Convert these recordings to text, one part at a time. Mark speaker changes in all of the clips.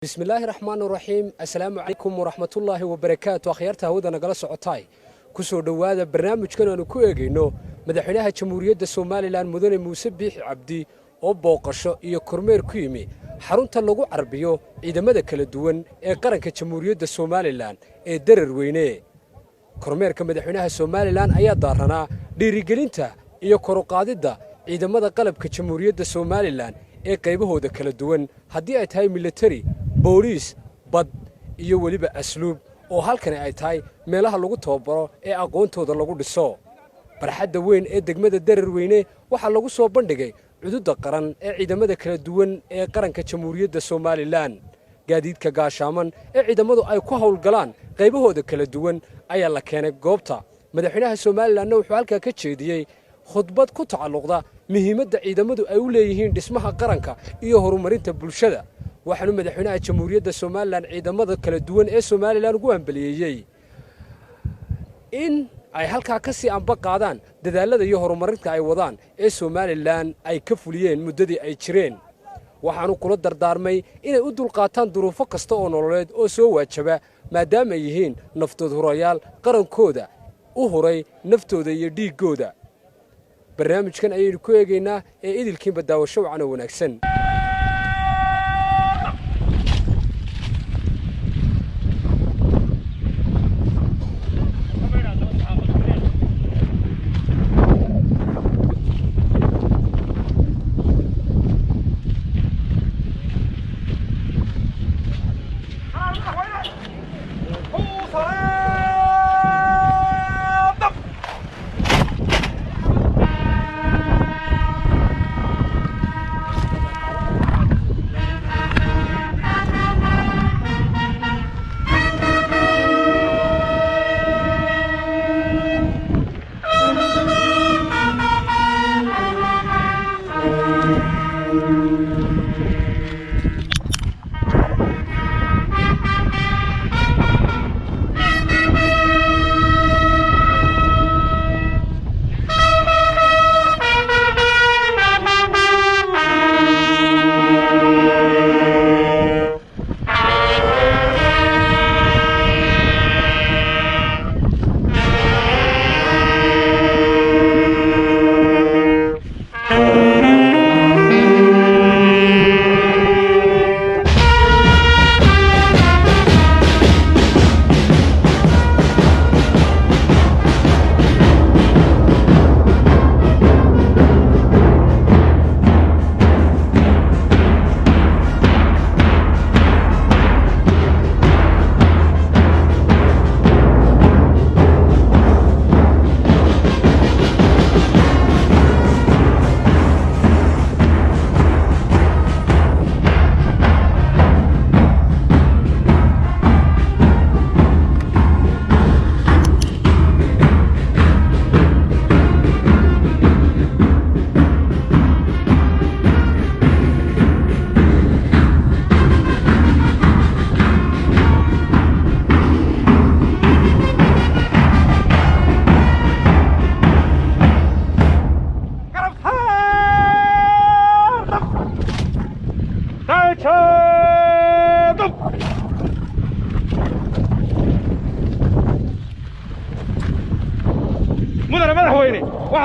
Speaker 1: بسم الله الرحمن الرحيم السلام عليكم ورحمة الله وبركاته أخيارتها ودنا قلص عطاي كسر دواذا برنامج كنا نكويجينو مدحناها جمهورية الصومال لان مدن موسبح عبدي أو بوقشة يكرمير كيمي حرونتا لغو عربيو إذا مدى كلا دوان قرنك جمهورية الصومال لان درر وينيه كرمير كمدحناها الصومال لان أيا دارنا ديريجلينتا يكرو قاددا إذا مدى قلب كجمهورية الصومال لان قيبه هذا كلا دوان هدي أي تاي ميليتري بوليس بد iyo waliba asluub oo halkan ay tahay meelaha lagu tababaro ee aqoontooda lagu dhiso barxadda weyn ee degmada darar weyne waxa lagu soo bandhigay cududa qaran ee ciidamada kala duwan ee qaranka Jamhuuriyadda Soomaaliland gaadiidka gaashaaman ee ciidamadu ay ku hawlgalaan qaybahooda kala duwan ayaa la keenay goobta madaxweynaha Soomaaliland wuxuu halka ka jeediyay khudbad ku tacalluqda muhiimadda ciidamadu ay u leeyihiin dhismaha qaranka iyo horumarinta bulshada waxaanu madaxweynaha Jamhuuriyadda Soomaaliland ciidamada kala duwan ee Soomaaliland ugu ambaliyay in ay halka ka sii anba qaadaan dadaalada iyo horumarinta ay wadaan ee Soomaaliland ay ka fuliyeen muddadii ay jireen waxaanu kula dardaarmay inay u dulqaataan duruufo kasta oo nololeed oo soo waajaba maadaama ay yihiin naftood hurayaal qarankooda u huray naftooda iyo dhiigooda barnaamijkan ayaynu ku eegaynaa ee idilkiinba daawasho wacan oo wanaagsan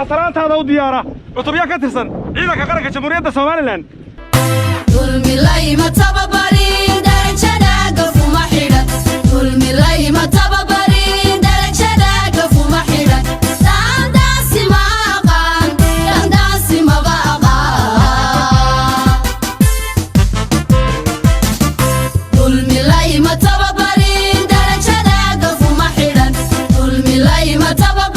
Speaker 2: salaanta u diyaara cutubya ka tirsan ciidanka qaranka Jamhuuriyadda Soomaaliland
Speaker 3: dulmilay ma tababarin darajada gafuma xidhan dulmilay ma tababarin darajada gafuma xidhan daandaasi ma aqaan daandaasi ma aqaan dulmilay ma tababarin darajada gafuma xidhan dulmilay ma tababarin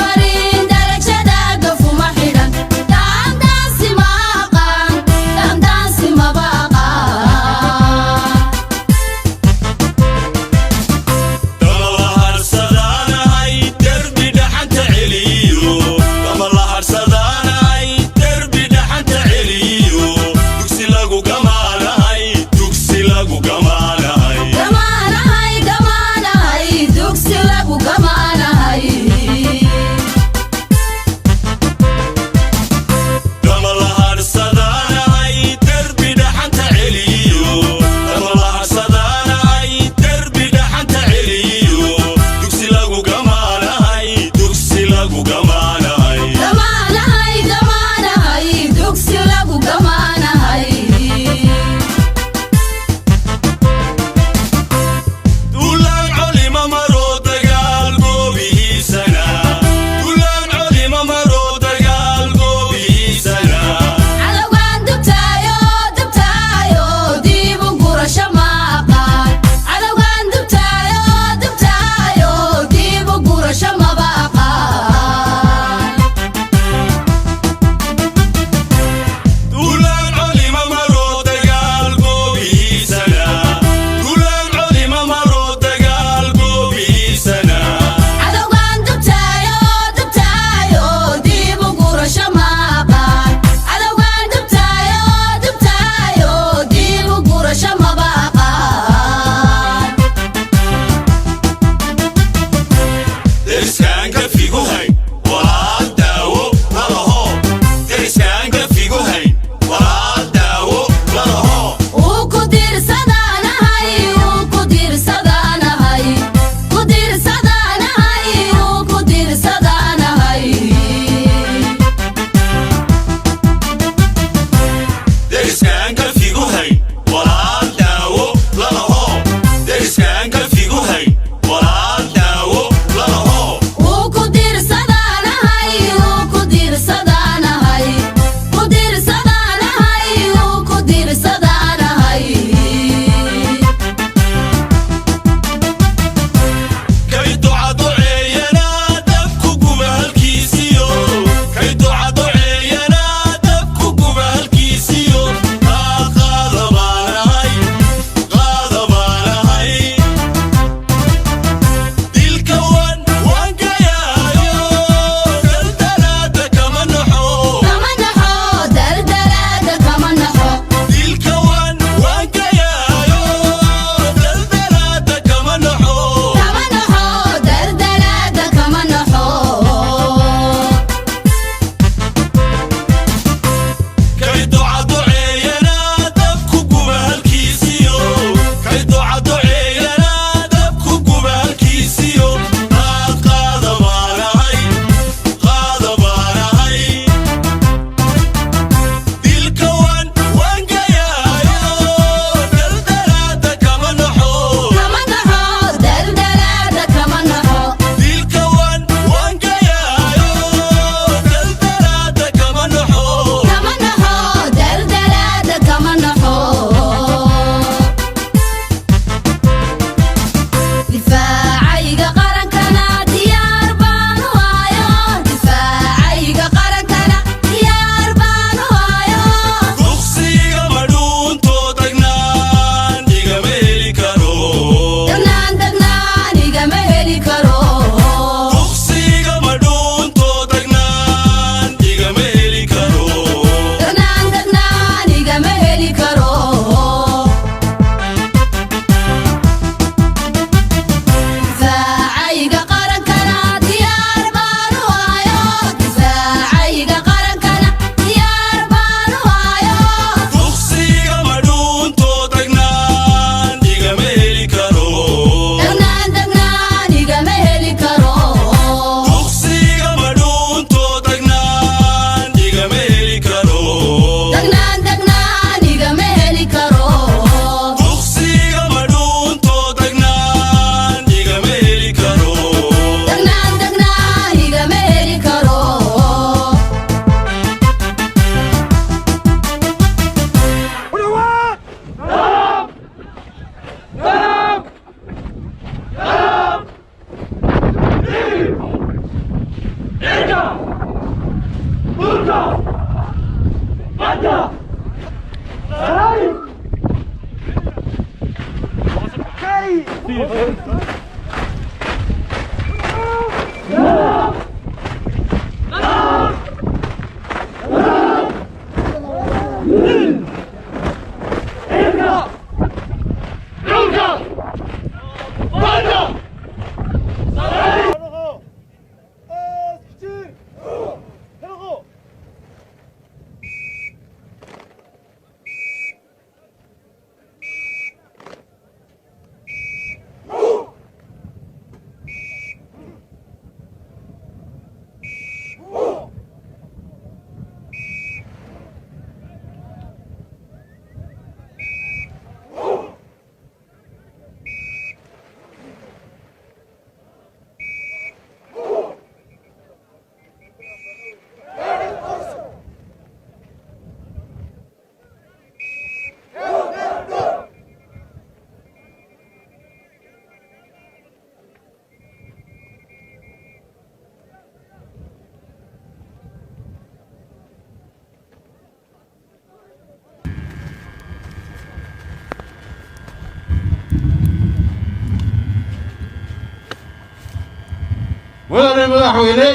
Speaker 4: mudane madaxweyne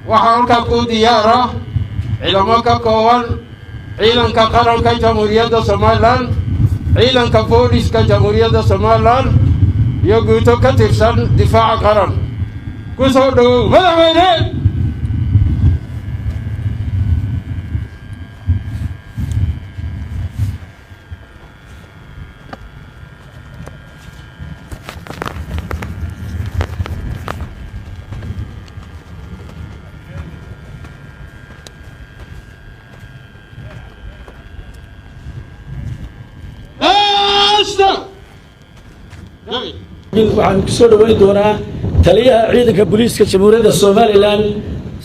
Speaker 4: waxaa halkaa ku diyaara ciidamo ka kooban ciidanka qaranka jamhuuriyadda Somaliland ciidanka booliska jamhuuriyadda Somaliland iyo guuto ka tirsan difaaca qaran ku soo dhawow madaxweyne
Speaker 5: waxaan ku soo dhaweyn doonaa taliyaha ciidanka booliiska jamhuuriyadda Somaliland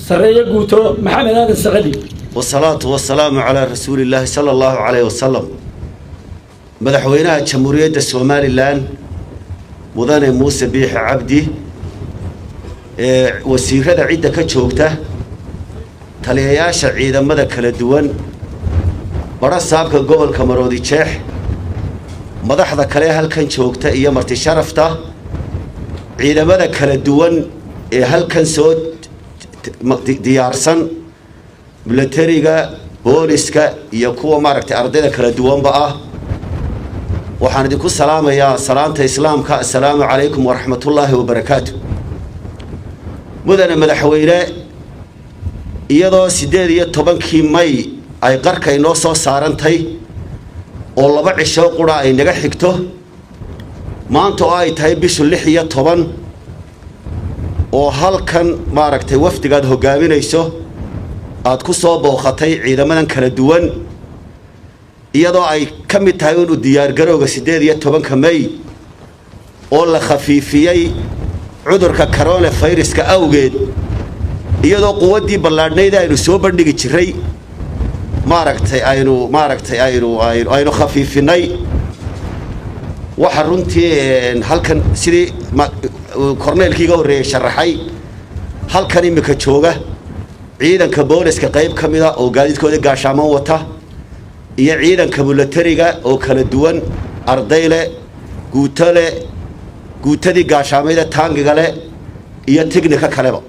Speaker 5: sareeyo guuto maxamed aadan saqadi
Speaker 6: والصلاة والسلام على رسول الله صلى الله عليه وسلم مدحوينها جمهورية الصوماليلاند مدن موسى بيح عبدي وسيرة عدة كجوجته تلياش عيدا مدى كلا دوان برا سابق قبل كمرودي تشيح مدحضة كليها هل كان جوجته إيا مرتي شرفته عيدا مدى كلا دوان هل كان سود ديارسن militariga booliska iyo kuwa maaragtay ardayda kala duwan ba ah waxaan idinku salaamayaa salaanta islaamka assalaamu calaykum wa rahmatullaahi wa barakaatuh mudane madaxweyne iyadoo 18 May ay qarka inoo soo saarantay oo laba cisho qura ay naga xigto maanta oo ay tahay bisha 16 oo halkan maaragtay wafdigaad hogaaminayso aad ku soo booqatay ciidamadan kala duwan iyadoo ay ka mid tahay inuu diyaar garowga 18 May oo la khafiifiyay cudurka coronavirus-ka awgeed iyadoo quwadii ballaadhneyd aynu soo bandhigi jiray aynu khafiifinay waxa runtii halkan sidii korneelkiiga horeeyay sharaxay halkan imika jooga ciidanka booliska qayb kamida oo gaadiidkooda gaashaaman wata iyo ciidanka militariga oo kala duwan ardayle guutadii gaashaamayda taangiga leh iyo tignika kaleba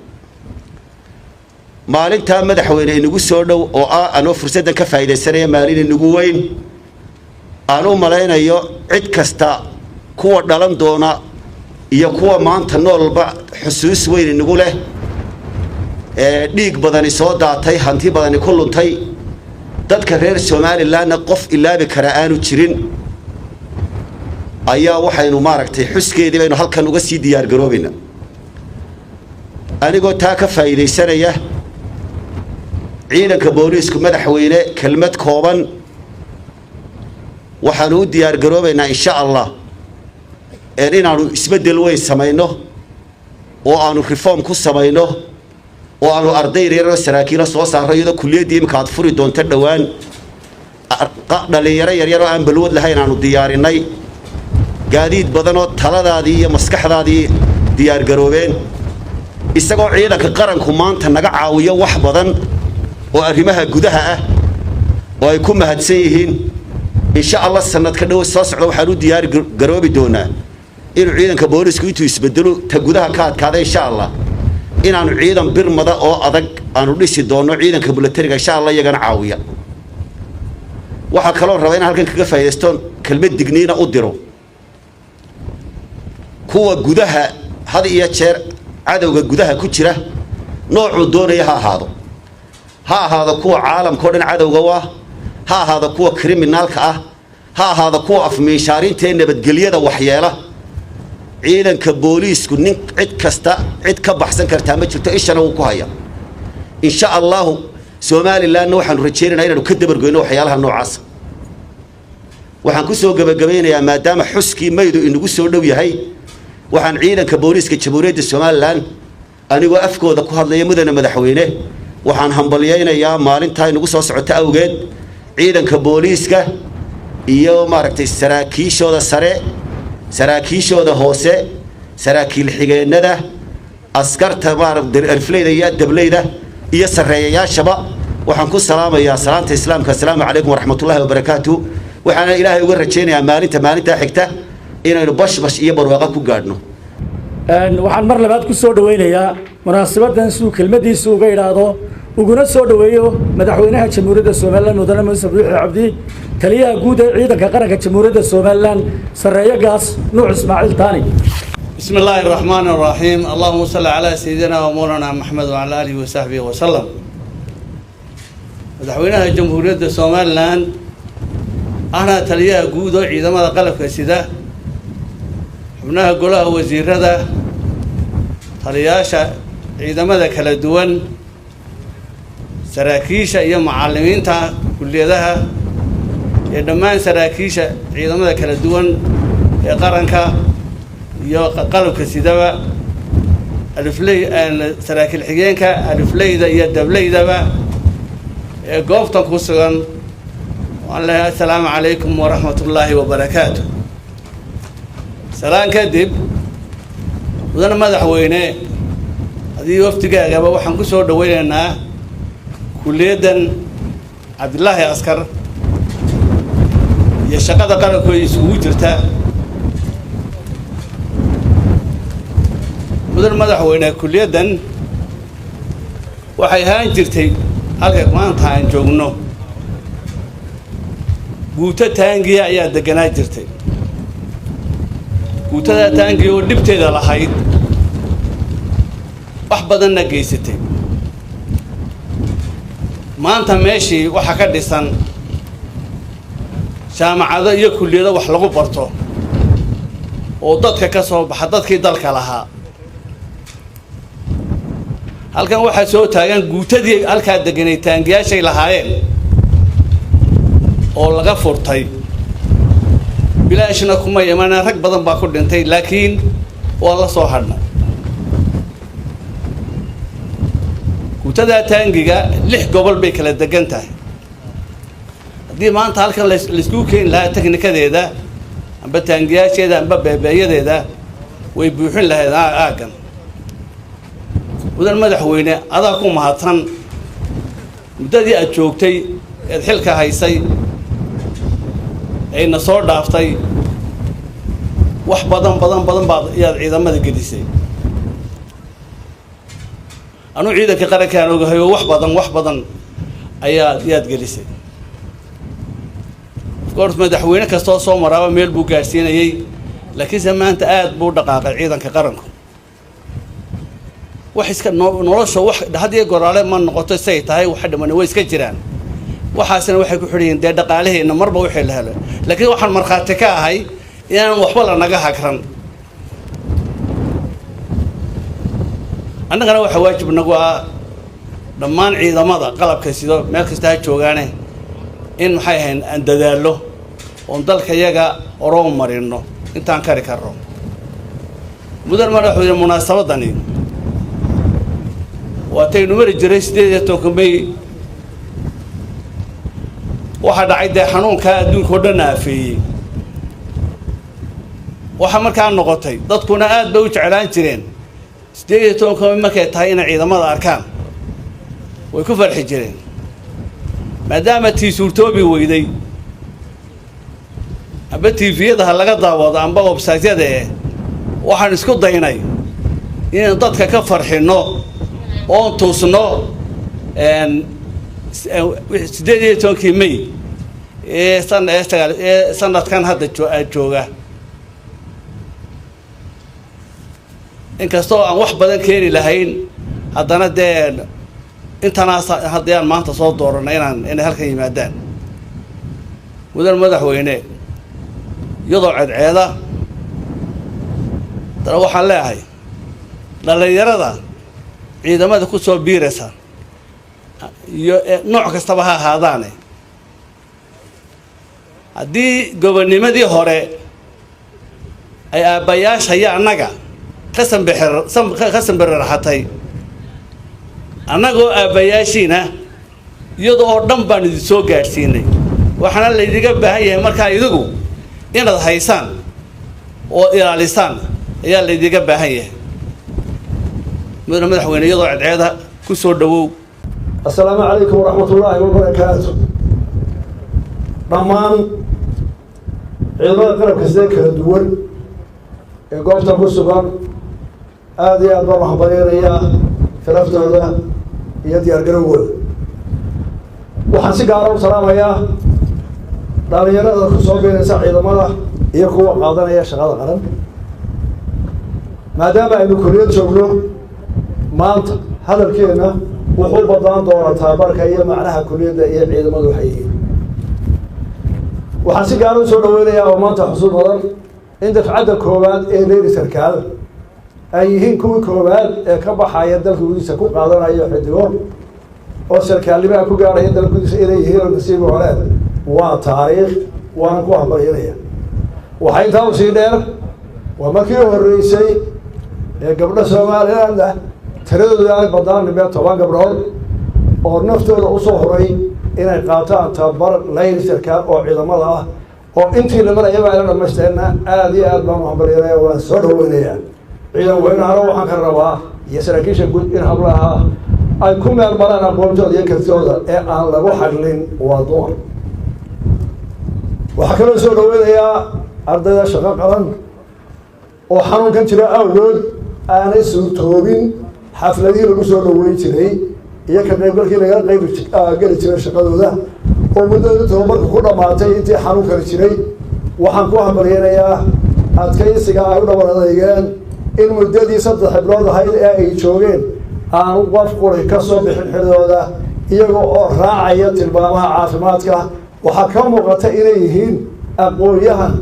Speaker 6: maalinta madaxweyne inagu soo dhow oo aanoo fursadan ka faa'iideysanaya maalin inagu weyn aanu malaynayo cid kasta kuwa dhalan doona iyo kuwa maanta noolba xusuus weyn inagu leh dhiig badani soo daatay hanti badani ku luntay dadka reer Somaliland qof ilaabi kara aanu jirin ayaa waxaynu maaragtay xuskeedii baynu halkan uga sii diyaar garoobina anigoo taa ka faa'iideysanaya ciidanka booliisku madaxweyne kelmad kooban waxaanu u diyaar garoobaynaa insha Allah inaanu isbedel weyn samayno oo aanu reform ku samayno oo aanu arday reer saraakiil soo saaray iyadoo kulliyadii imka aad furi doonto dhawaan dhalinyaro yar oo aan balwad lahayn aanu diyaarinay gaadiid badan oo taladaadii iyo maskaxdaadii diyaar garoobeen isagoo ciidanka qaranku maanta naga caawiyo wax badan oo arrimaha gudaha ah oo ay ku mahadsan yihiin insha Allah sanadka dhow soo socda waxaan u diyaar garoobi doonaa inuu ciidanka boolisku intuu isbedelo ta gudaha ka adkaada insha allah inaanu ciidan birmada oo adag aanu dhisi doono ciidanka milatariga insha allah iyagana caawiya waxaa kaloo rabaa in halkan kaga faa'iidaysto kelmad digniina u diro kuwa gudaha had iyo jeer cadowga gudaha ku jira noocuu doonaya ha ahaado kuwa caalamka oo dhan cadowga u ah ha ahaado kuwa kriminaalka ah ha ahaado kuwa afmiinshaarinta ee nabadgelyada waxyeela ciidanka booliisku nin cid ka baxsan kartaa ma jirto ishana wuu ku haya insha allahu somalilandna waxaanu rajaynaynaa inaanu ka dabargoyno waxyaalaha noocaas waxaan ku soo gabagabeynayaa maadaama xuskii maydu inagu soo dhow yahay waxaan ciidanka booliiska jamhuuriyadda somaliland anigoo afkooda ku hadlaya mudane madaxweyne waxaan hambalyaynayaa maalintaa inagu soo socota awgeed ciidanka booliiska iyo maaragtay saraakiishooda sare saraakiishooda hoose saraakiil xigeenada askarta maaragtay alfleyda iyo dableyda iyo sareeyayaashaba waxaan ku salaamayaa salaanta islaamka assalaamu calaykum waraxmatullaahi wabarakaatuh waxaana ilaahay uga rajaynayaa maalintaa xigta inaynu bashbash iyo barwaaqo ku gaadhno
Speaker 5: waxaan mar labaad ku soo dhaweynayaa munaasabadan suu kelmadiisa uga idhaahdo uguna soo dhaweeyo madaxweynaha jamhuuriyadda somaliland mudane muuse biixi cabdi taliyaha guud ee ciidanka qaranka jamhuuriyadda somaliland sareeyo gaas nuux ismaaciil taani
Speaker 7: بسم الله الرحمن الرحيم اللهم صل على سيدنا ومولانا محمد وعلى آله وصحبه وسلم مدحوينها جمهورية سوماليلاند أنا تليها جودو عندما قلب كسيدة حبناها قولها وزير هذا تلياشا عندما ذكر الدول سراكيشا يا معلمين تا كل ذها عندما سراكيشا عندما ذكر الدول يا قرنكا يا قلب كسيدة الفلي سراكيل حجينكا الفلي ذا يدبلي ذا قوفتا كوسغان والله السلام عليكم ورحمة الله وبركاته سلام كدب ودنا مدحوينه هذه وفتقة جابا وحن كسر دوينا كلية عبد الله عسكر يشقد قال كويس وجرته ودنا مدحوينه كلية waxay haan jirtay halka maanta aan joogno guuta taangiya ayaa deganaa jirtay guutada taangiya oo dhibteeda lahayd wax badanna geysatay maanta meeshii waxa ka dhisan jaamacado iyo kulliyado wax lagu barto oo dadka ka soo baxa dadkii dalka lahaa halkan waxaa soo taagan guutadii halkaa deganay taangiyaashay lahaayeen oo laga furtay bilaashna kuma imaanaa rag badan baa ku dhintay laakiin waa la soo hadhnay guutada taangiga 6 gobol bay kala degan tahay haddii maanta halkan laisku keeni lahaa teknikadeeda amba taangiyaasheeda amba beebeeyadeeda way buuxin lahayd aagan mudan madaxweyne adaa ku mahadsan muddadii aad joogtay eed xilka haysay ayna soo dhaaftay wax badan baad iyaad ciidamada gelisay anu ciidanka qarankaan ogahay oo wax badan ayaad gelisay goorta madaxweyne kastoo soo maraaba meel buu gaarsiinayay laakiinse maanta aad buu dhaqaaqay ciidanka qaranku wax iska nolosha wax hadii goraale ma noqoto say tahay wax dhiman way iska jiraan waxaasna waxay ku xidhiyeen de dhaqaalaheena marba wixii la helo laakiin waxaan marxaati ka ahay inaan waxba la naga hakran annagana waxa waajib nagu ah dhammaan ciidamada qalabka sido meel kasta ha joogaane in maxay ahayn aan dadaalo oo dalka yaga oroon marino intaan kari karno mudan madaxweyne munaasabadani واتينو مري جري 18 May waxa dhacay de xanuunka adduunka oo dhan aafeeyay waxa markaa noqotay dadkuna aad bay u jeclaan jireen 18 May markay tahay in ciidamada arkaan way ku farxi jireen maadaama tii suurtoobi weyday aba TV-yada laga daawado amba website-yada waxaan isku daynay inaan dadka ka farxinno oon tuusno 18 May ee sanadkan hadda jooga inkastoo aan wax badan keeni lahayn haddana dee intanaas haddii aan maanta soo dooranno inay halkan yimaadaan mudan madaxweyne iyadoo cadceeda dana waxaan leeyahay dhallinyarada ciidamada ku soo biiraysa iyo nooc kastaba ha ahaadaane haddii gobonnimadii hore ay aabbayaasha iyo annaga ka sanbirraxatay annagoo aabbayaashiina iyadoo oo dhan baan idin soo gaadhsiinay waxaana laydiga baahan yahay markaa idigu inaad haysaan oo ilaalisaan ayaa laydiga baahan yahay mudane madaxweyne iyadoo cadceeda ku soo dhawow
Speaker 8: السلام عليكم ورحمة الله وبركاته ضمان عيدان قرب كسدين كلا دول قوبتا كسوغان آدي أدبار محبرين إياه فلفتر الله يدي أرقرول وحنسي قارو سلام إياه داريانا دا كسوغين إنسا عيدامانا إياكوا قادنا إياه شغال قرن ما دام إنو كوريات شغلو مانت هذا الكينا wuxuu badaan doonaa tababarka iyo macnaha kuliyadda iyo ciidamadu waxay yihiin waxaan si gaar u soo dhaweynayaa oo maanta xusuus badan in dafcadda koowaad ee leeri sarkaal ay yihiin kuwii koowaad ee ka baxaya dalka gudihiisa ku qaadanayo xidigo oo sarkaalnimaha ku gaaraya dalka gudihiisa inay yihiin oo nasiibu hore waa taariikh waan ku hambalyeynaya waxaa intaa u sii dheer waa markii horreysay ee gabdho Soomaaliland ah tiradoodu ay badaan nimbe 10 gabdhood oo naftooda u soo horay inay qaataan tababar layl sarkaal oo ciidamada ah oo intii la marayay baa la dhamaysteena aad iyo aad baan u hambalyeynaya waan soo dhaweynayaa ciidan weynaha waxaan ka rabaa iyo saraakiisha guud in hablaha ay ku meel maraan aqoontooda iyo kartidooda ee aan lagu xadlin waa dumar waxaa kaloo soo dhaweynayaa ardayda shaqo qaban oo xanuunkan jira awgood aanay suurtoobin xafladii lagu soo dhaweyn jiray iyo ka qaybgalkii laga geli jiray shaqadooda oo muddada tababarka ku dhammaatay intii xanuunkani jiray waxaan ku hambalyeynayaa adkaysiga ay u dhabar adeygeen in muddadii 3 bilood ahayd ee ay joogeen aan qof qori ka soo bixin xidooda iyagoo oo raacaya tilmaamaha caafimaadka waxaa ka muuqata inay yihiin aqoonyahan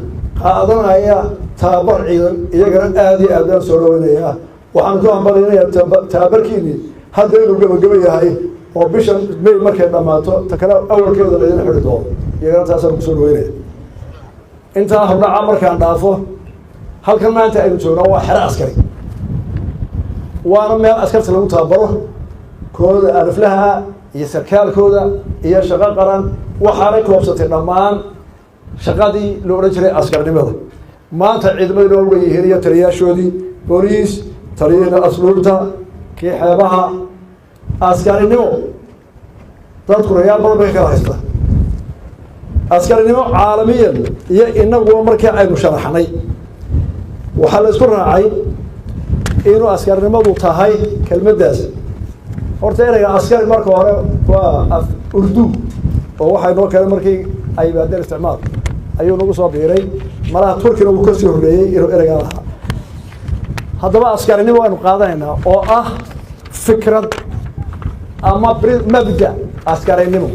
Speaker 8: qaadanaya tababar ciidan iyagana aad iyo aad baan soo dhaweynayaa waxaan ku hambalyeynaya tababarkiini hadda inuu gabagaba yahay oo bishan May markay dhammaato ta kale awalkeeda la idin xidhi doono iyagana taasaan ku soo dhaweynaya intaa hordhaca markaan dhaafo halkan maanta aynu joogno waa xero askari waana meel askarta lagu tababaro kooda aliflaha iyo sarkaalkooda iyo shaqo qaran waxaanay koobsatay dhammaan shaqadii la odhan jiray askarnimada maanta ciidamada loo leeyihiin iyo taliyaashoodii booliis taliyada asluubta kii xeebaha askarinimo dadku rayaal badan bay kala haysta askarinimo caalamiyan iyo inagu markii aynu sharaxnay waxaa la isku raacay inuu askarnimadu tahay kelmaddaas horta erayga askari marka hore waa af urdu oo waxay noo keenay markii ay baadeen isticmaal ayuu nagu soo biiray malaha turkina uu ka soo horreeyay inuu erayga lahaa haddaba askarinimo aynu qaadanaynaa oo ah fikrad ama mabda askarinimo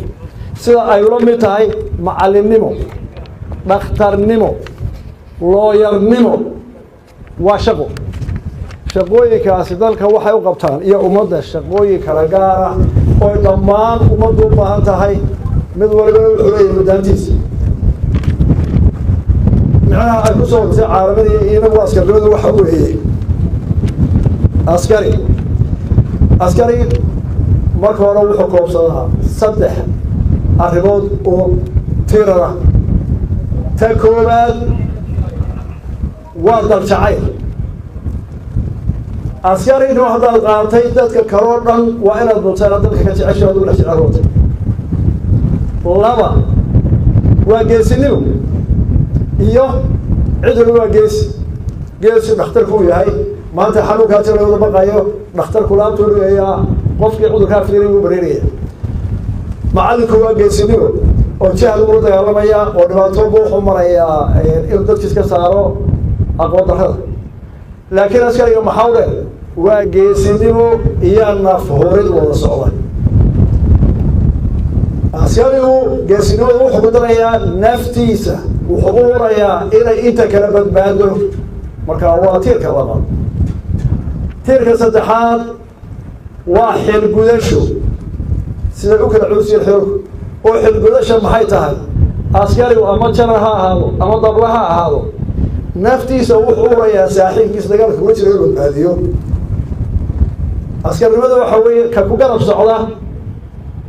Speaker 8: sida ay ula mid tahay macallinnimo dhakhtarnimo looyarnimo waa shaqo shaqooyinkaasi dalka waxay u qabtaan iyo ummadda shaqooyin kala gaar ah oo dhammaan ummaddu u baahan tahay mid waliba wuxuu leeyahay muddaantiisa micnaha ay ku soo hortay caalamada iyo inagu askarnimadu waxa weeye askari marka hore wuxuu koobsadaa 3 arrimood oo tirada ta koowaad waa dal jacayl askarina haddaad qaatay dadka kaloo dhan waa inaad mutaan dadka ka jeceshaad ula jecel laba waa geesinimo iyo ciduna waa geesi geesi dhakhtarku yahay maanta xanuunkaasi lagada baqayo dhakhtarku laabtuu dhigayaa qofkii cudurkaa fiiray wuu bareeraya macallinku waa geesinimo oo jahal ula dagaalamaya oo dhibaato wuxuu marayaa inuu dadkiis ka saaro aqoon darrada laakiin askariga maxaa u dheer waa geesinimo iyo naf horid wada socda askarigu geesinimada wuxuu ku darayaa naftiisa wuxuu u warayaa inay inta kala badbaado marka waa tiirka labaad tiirka saddexaad waa xilgudasho siday u kala culusyiin xoog oo xilgudasha maxay tahay askarigu ama janar ha ahaado ama dabla ha ahaado naftiisa wuxuu urayaa saaxiibkiisa dagaalka kula jira inuu badbaadiyo askarnimada waxa weeye ka ku garab socda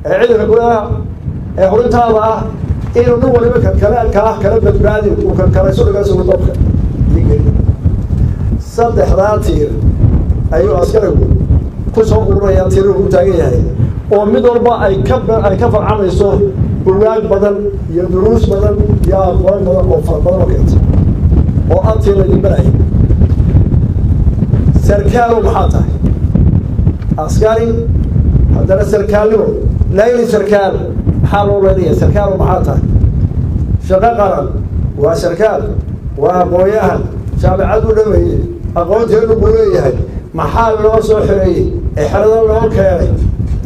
Speaker 8: ee ciidanka gudaha ee hurintaada ah inuu nin waliba kala badbaadi uu kankarayso dhagaasugu dabka saddexdaa tiir ayuu askarigu ku soo ururayaa tiir uu taagan yahay oo mid walba ay ka farcamayso bugaag badan iyo duruus badan iyo aqoon badan oo fara badan oo keenta oo antii laydin baraya sarkaalo maxaa tahay askari haddana sarkaalnimo layli sarkaal maxaa loo leedayaa sarkaalo maxaa tahay shaqo qaran waa sarkaal waa aqoon-yahan jaamacad u dhameeyey aqoonteenu buu leeyahay maxaa loo soo xireeyey ee xerada loo keenay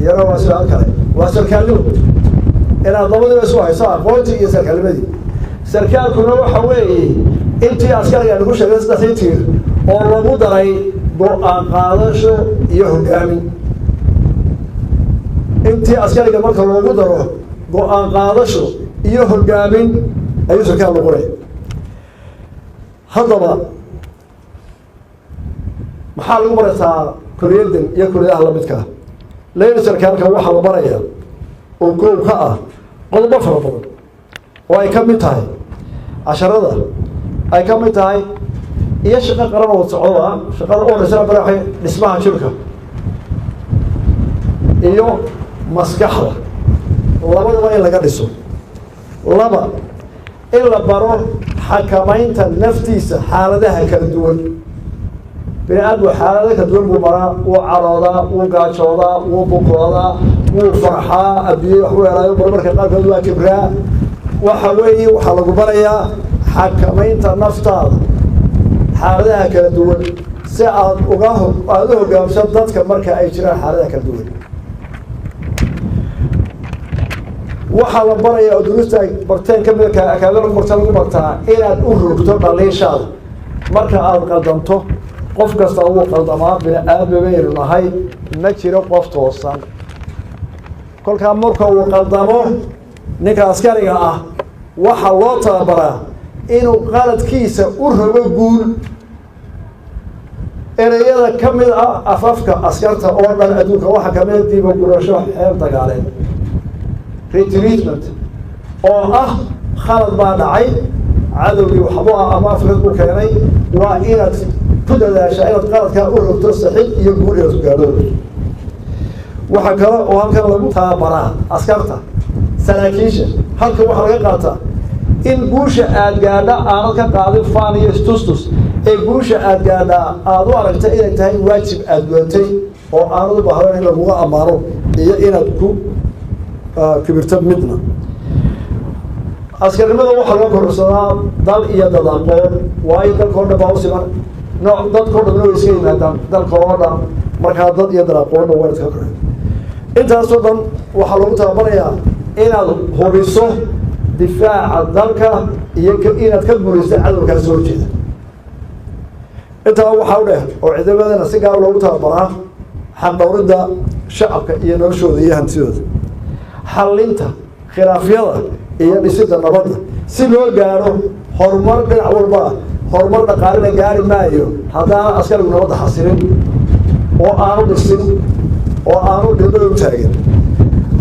Speaker 8: iyana waa su-aal kale waa sarkaalnimo inaad labadiiba isu hayso aqoontii iyo sarkaalnimadii sarkaalkuna waxa weeye intii askariga lagu sheegay saddexdii tiir oo lagu daray go-aan qaadasho iyo hogaamin intii askariga marka loogu daro go-aan qaadasho iyo hogaamin ayuu sarkaal noqonaya haddaba maxaa lagu barataa kuliyaddan iyo kuliyadaha lamidkaa layli sarkaalka waxaa la barayaa oo goob ka ah qodobo fara badan oo ay ka mid tahay casharada ay ka mid tahay iyo shaqo qaran oo socdo ah shaqada oo dhisna baraxay dhismaha jirka iyo maskaxda labadaba in laga dhiso laba in la baro xakamaynta naftiisa xaaladaha kala duwan bini aadmu xaalado kala duwan buu maraa wuu caroodaa wuu gaajoodaa wuu bukoodaa wuu farxaa adduunya waxu helaayo marmarka qaarkood waa kibraa waxa weeye waxaa lagu barayaa xakamaynta naftaada xaaladaha kala duwan si aad u hogaamsan dadka marka ay jiraan xaaladaha kala duwan waxaa la barayaa oo duruusta ay barteen ka mida akaadada marta lagu bartaa inaad u rogto dhaliishaada marka aada qaldanto qof kasta wuu qaldamaa bini aadmi baynu nahay ma jiro qof toosan kolkaa marka uu qaldamo ninka askariga ah waxaa loo tababaraa inuu qaladkiisa u rogo guul ereyada ka mid ah afafka askarta oo dhan adduunka waxaa kamid diiba gurasho xeer dagaaleed retreatment oo ah khalad baa dhacay cadowgii waxbu ah ama afrikad ku keenay waa inaad ku dadaashaa inaad qaladkaa u rogto saxiib iyo guul inaad ku gaadho waxaa kale oo halkan lagu tababaraa askarta saraakiisha halkan waxaa laga qaataa in guusha aad gaadha aanad ka qaadin faan iyo istustus ee guusha aad gaadhaa aada u aragta inay tahay waajib aada gudatay oo aanad u baahdan in laguga ammaano iyo inaad ku kibirto midna askarnimada waxaa laga kororsadaa dal iyo dad aqoon waayo dalkao dhan baa u siman nooc dadkao dhan way iska yimaadaan dalka oo dhan markaa dad iyo dad aqoonna waa iska koreen intaasoo dhan waxaa lagu tababarayaa inaad hubiso difaaca dalka iyo inaad ka guulaysta cadowkaa soo horjeeda intaa waxaa u dheh oo ciidamadana si gaar loogu tababaraa xaqdhowridda shacabka iyo noloshooda iyo hantidooda xallinta khilaafyada iyo dhisidda nabadda si loo gaadho horumar dhinac walba horumar dhaqaalina gaari maayo haddaana askarigu nabadda xasilin oo aanu dhisin oo aanu dhibada u taagin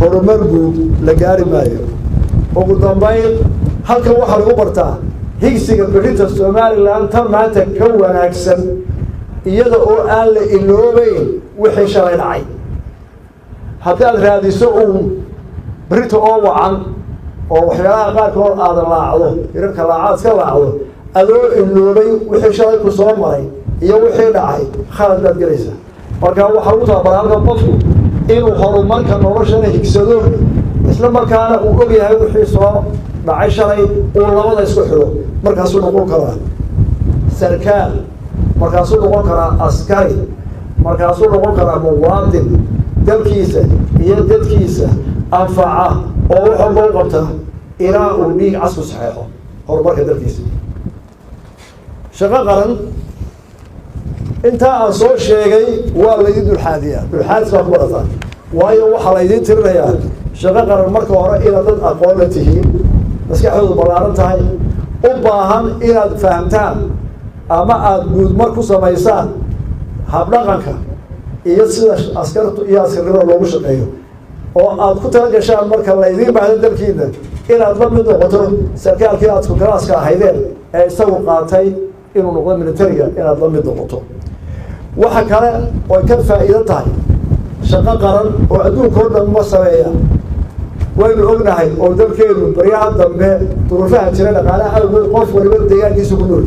Speaker 8: horumar guud la gaari maayo ugu dambayn halkan waxaa lagu bartaa higsiga bixinta somalilan tan maanta ka wanaagsan iyada oo aan la iloobeyn wixii shalay dhacay haddaad raadiso uun berita oo wacan oo waxyaalaha qaarkood aada laacdo hirarka laacaad iska laacdo adoo iloobay wixii shalay ku soo maray iyo wixii dhacay khalad baad gelaysaa marka waxaa lagu tababaraa halkan qofku inuu horumarka noloshana higsado isla markaana uu og yahay wixii soo dhacay shalay uu labada isku xidho markaasuu noqon karaa sarkaal markaasuu noqon karaa askari markaasuu noqon karaa muwaadin dalkiisa iyo dadkiisa anfaca oo wax walba u qabta ilaa uu dhiig casku saxeexo horumarka dalkiisa shaqo qaran intaa aan soo sheegay waa laydin dulxaadiyaa dulxaadis baa ku badataa waayo waxaa laydiin tirinayaa shaqo qaran marka hore inaad dad aqoon la tihiin maskaxdoodu ballaaran tahay u baahan inaad fahamtaan ama aada guudmar ku samaysaan habdhaqanka iyo sida askartu iyo askarnimada loogu shaqeeyo oo aad ku tala gashaan marka laydiin baahdo dalkiina inaad la mid noqoto sarkaalkii aad kukalaaska ahaydeen ee isagu qaatay inuu noqdo militariga inaad la mid noqoto waxa kale oy ka faa'iido tahay shaqo qaran oo adduunka oo dhan ma sameeya waynu ognahay oo dalkeenu baryaha dambe duruufaha jira dhaqaalaha awgeed qof waliba deegaankiisa ku nool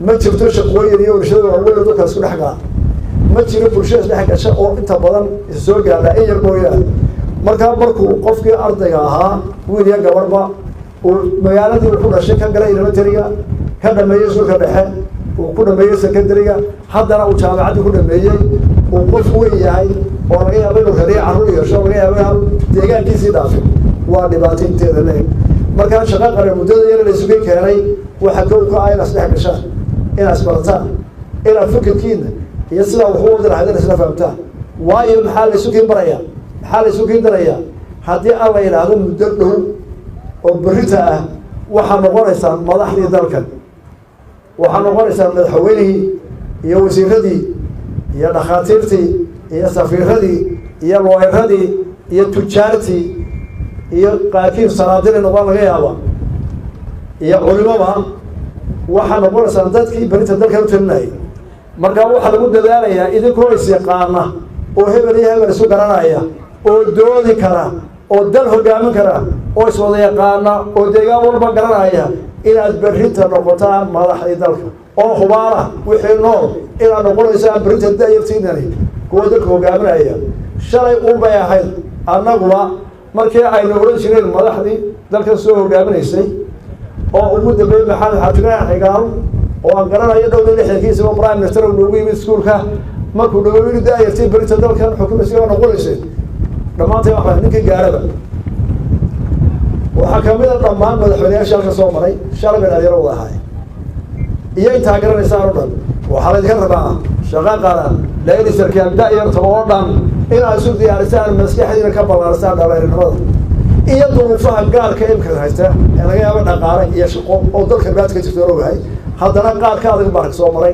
Speaker 8: ma jirto shaqooyin iyo warshado waaweyn oo dadka isku dhex gala ma jiro bulshada isdhex gasha oo inta badan is soo gaadha in yar mooyaane markaa markuu qofkii ardayga ahaa wiil iyo gabarba uu magaaladii uu ku dhashay ka galay elementariga ka dhameeyey iskuulka dhexe uu ku dhameeyey secondariga haddana uu jaamacaddii ku dhameeyey uu qof weyn yahay oo laga yaabo inuu radiya carruur yeesho laga yaabo inaan deegaankiisii dhaafin waa dhibaato inteeda leeg markaa shaqo qaran muddada yar la isugu keenay waxa kow ka ah inaad isdhex gashaan inaad isbarataan inaad fikirkiina iyo sidaa wax u wadi lahayd isla fahamtaan waayo maxaa la isu kiin barayaa maxaa la isu kiin darayaa haddii aan la yidhaahdo muddo dhow oo berita ah waxaa noqonaysaan madaxdii dalkan waxaa noqonaysaan madaxweynihii iyo wasiiradii iyo dhakhaatiirtii iyo safiiradii iyo looyaradii iyo tujaartii iyo qaarkiin sanaadiri noqon laga yaaba iyo culimaba waxaa noqonaysaan dadkii berita dalkan u talinayay markaa waxaa lagu dadaalayaa idinkoo is yaqaana oo hebel iyo hebel isu garanaya oo doodi kara oo dal hogaamin kara oo iswada yaqaana oo deegaan walba garanaya inaad berrinta noqotaan madaxdii dalka oo hubaala wixii nool inaad noqonaysaan berrinta dayartiinani kuwa dalka hogaaminaya shalay unbay ahayd annaguba markii aynu odhan jireen madaxdii dalkan soo hogaaminaysay oo ugu dambeeyey maxamed xaajiraan xigaal oo aan garanayo dhowda lixdankiisa oo prime minister uu noogu yimid iskuulka markuu dhago yiri daayartii berrinta dalkan xukuumaysa oo noqonaysay dhammaantay waxaa ninkii gaaraba waxaa ka mid a dhammaan madaxweyneyaasha halka soo maray shalay bay dhalinyaro wada ahaay iyo intaa garanaysaan oo dhan waxaa laydinka rabaa shaqo qaran laydin sarkaan da-yarta oo dhan inaad isu diyaarisaan maskaxdiina ka ballaarisaan dhallinyarnimada iyo duruufaha gaarka imika haysta ee laga yaabo dhaqaale iyo shaqo oo dalka baad ka jirto ogahay haddana qaarka adag baa soo maray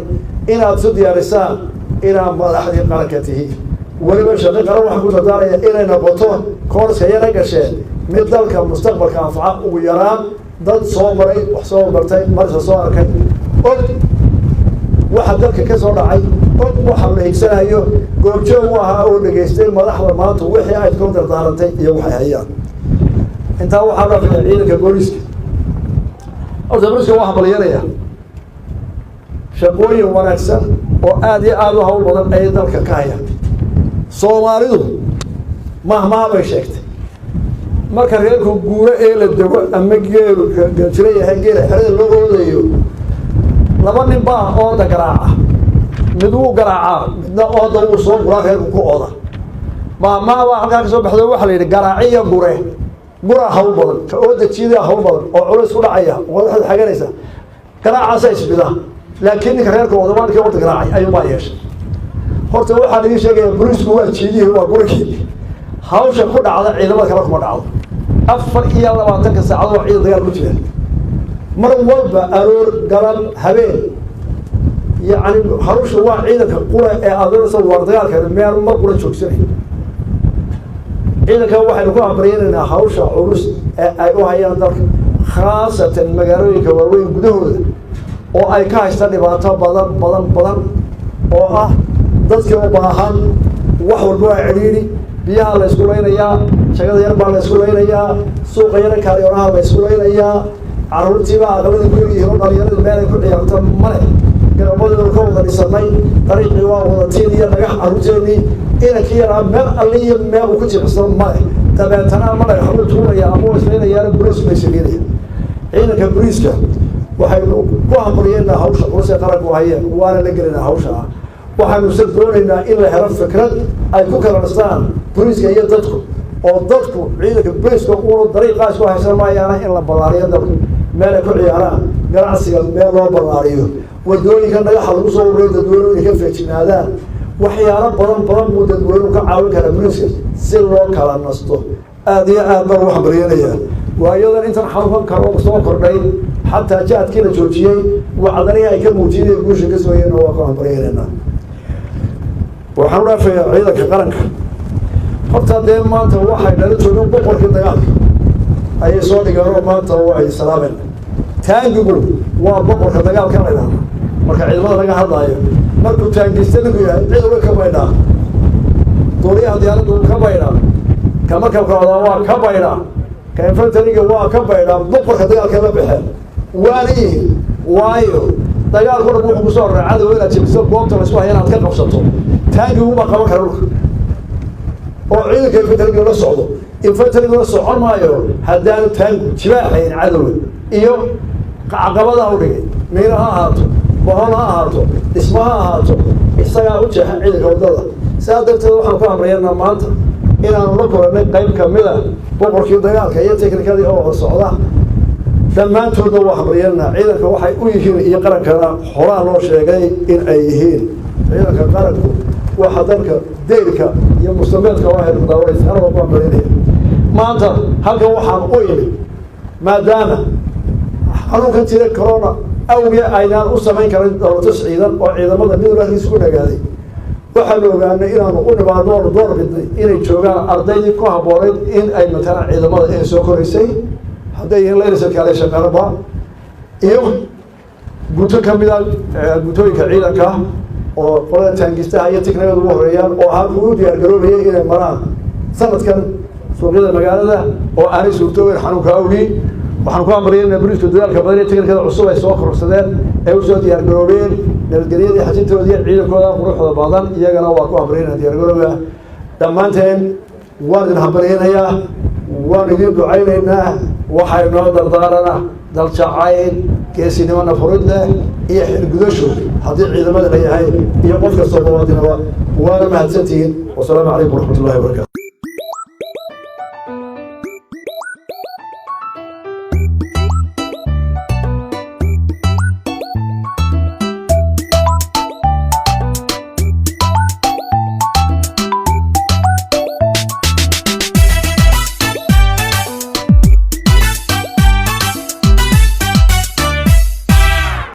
Speaker 8: inaad isu diyaarisaan inaad madaxdii qaranka tihiin weliba shaqo qaran waxaa ku dadaaraya inay noqoto koorska yana gasheen mid dalka mustaqbalka anfaca ugu yaraan dad soo maray wax soo bartay marsa soo arkay og waxa dalka ka soo dhacay og waxa la higsanayo goobjoog u ahaa oo dhageystay madaxda maanta wixii ay ku dardaarantay iyo waxay hayaan intaa waxaa dhaafaya ciidanka booliiska horta booliiska waa hambalyanaya shaqooyin wanaagsan oo aada iyo aada u hawl badan ayay dalka ka hayaan soomaalidu mahmaha bay sheegtay marka reerku guuro ee la dego ama geelu jira yahay geela xerada loo oodayo laba nin baa ooda garaaca mid wuu garaacaa midna ooda wuu soo guraa reerku ku ooda mahmaha baa halkaa ka soo baxdo waxaa la yidhi garaaciya gure guraa hawl badan ka ooda jiidaa hawl badan oo culays ku dhacaya wadaxda xaganaysa garaacaasa isbida laakiin ninka reerka oodamaankii orda garaacay ayuunbaa yeeshay horta waxaan idiin sheegaya boliisku waa jiidihii waa gurigii hawsha ku dhacda ciidamada kale kuma dhacdo 24 saacadood ciidan dagaal ku jira mar walba aroor galab habeen yacni hawsha waa ciidanka qura ee adoonaysa war dagaalka meel mar qura joogsanay ciidanka waxaynu ku amriyeenaynaa hawsha culus ee ay u hayaan dalka khaasatan magaalooyinka waaweyn gudahooda oo ay ka haystaan dhibaato badan oo ah dadkii u baahan wax walba waa cidhiidhi biyaha la isku leynayaa shagada yar baa la isku leynayaa suuqa yara kaariyoonaha la isku leynayaa carruurtiibaa aqalada ku yaryihiin oo dhalinyaradu meel ay ku ciyaarto male garabadooda ka wada dhisanay dariiqii waa wadatiin iyo dhagax carruurteennii inankii yaraa meel alli iyo meel uu ku jimicsado male dabeetana ama dhagaxu tuuraya ama islaynayaana buriis bay sameynaya ciidanka buriiska waxaynu ku hambalyeynaa hawsha culus ee qaranku hayeen waana la gelinaa hawsha ah waxaanu se doonaynaa in la helo fikrad ay ku kala dhistaan buriiska iyo dadku oo dadku ciidanka buriiska uuna dariiqaas ku haysan maayaana in la ballaariyo dalka meel ay ku ciyaaraan ganacsiga meel loo ballaariyo wadooyinka dhagaxa lagu soo ururiyo dadweynuhu inay ka feejignaadaan waxyaalo badan buu dadweynuhu ka caawin karaa buriiska si loo kala nasto aada iyo aad baan u hambalyeynayaa waayadan intan xanuunkan kaloo soo kordhay xataa jaadkii la joojiyey wacdanihi ay ka muujiyeen ee guusha ka sooyeen waa ku hambalyeynaynaa waxaan u dhaafayaa ciidanka qaranka horta dee maanta waxay nala joogeen boqorkii dagaalka ayay soo dhigeen oo maanta way salaameen taangigu waa boqorka dagaalka la yidhahda marka ciidamada laga hadlaayo markuu taangista lagu yahay ciidanka ka baydhaa duuliyaha diyaaraddu ka baydhaa ka markabkooda waa ka baydhaa ka infantariga waa ka baydhaa boqorka dagaalka la baxeen waana yihiin waayo dagaalku dhan wuxuu kusoo raray cadow inaad jebiso goobta laysku haya inaad ka qabsato taangiguba qaban kara dhulka oo ciidanka infantariga la socdo infantariga la socon maayo haddaanu taangu jibaaxayn cadowga iyo caqabada u dhigay miino ha ahaato bohol ha ahaato dhismo ha ahaato isagaa u jeexan ciidanka waddada sidaa darteed waxaan ku amrayanaa maanta inaanu la kulannay qayb kamida boqorkii dagaalka iyo teknikadii oo wada socda dhammaantoodna waa hamrayanaa ciidanka waxay u yihiin iyo qarankana horaa loo sheegay in ay yihiin ciidanka qaranku waxa dalka deyrka iyo mustameedka waa haynu daawanaysa ana waa ku hamrayanaya maanta halkan waxaan u imid maadaama xanuunkan jira corona awgiya aynaan u samayn karin dowlatus ciidan oo ciidamada midwalkiis ku dhagaaday waxaanu ogaanay inaanu u nimaadno oonu door bidnay inay joogaan ardaydii ku habboonayd in ay matalaan ciidamada inay soo koraysay hadday yihiin laylisalkaale shaqaraba iyo guto ka mida gutooyinka ciidanka oo qolada taangistaha iyo tiknagada ugu horeeyaan oo halku u diyaargaroobayay inay maraan sanadkan suuqyada magaalada oo aanay suurtoobeyn xanuunka awgii waxaan ku amriyeynaa buriiska dadaalka badan iyo tiknikada cusub ay soo kororsadeen ay usoo diyaargaroobeen nabadgelyadii xajintoodii ciidankooda quruxda badan iyagana waa ku amriyeynaa diyaargarooga dhammaanteen waan idin hambalyeynayaa waan idin ducaynaynaa waxay noo dardaarana daljacayl geesinimo nafurid leh iyo xilgudasho haddii ciidamada la yahay iyo qof kastoo muwaadinaba waana mahadsantihiin wasalaamu calaykum waraxmat ullahi wabarakatu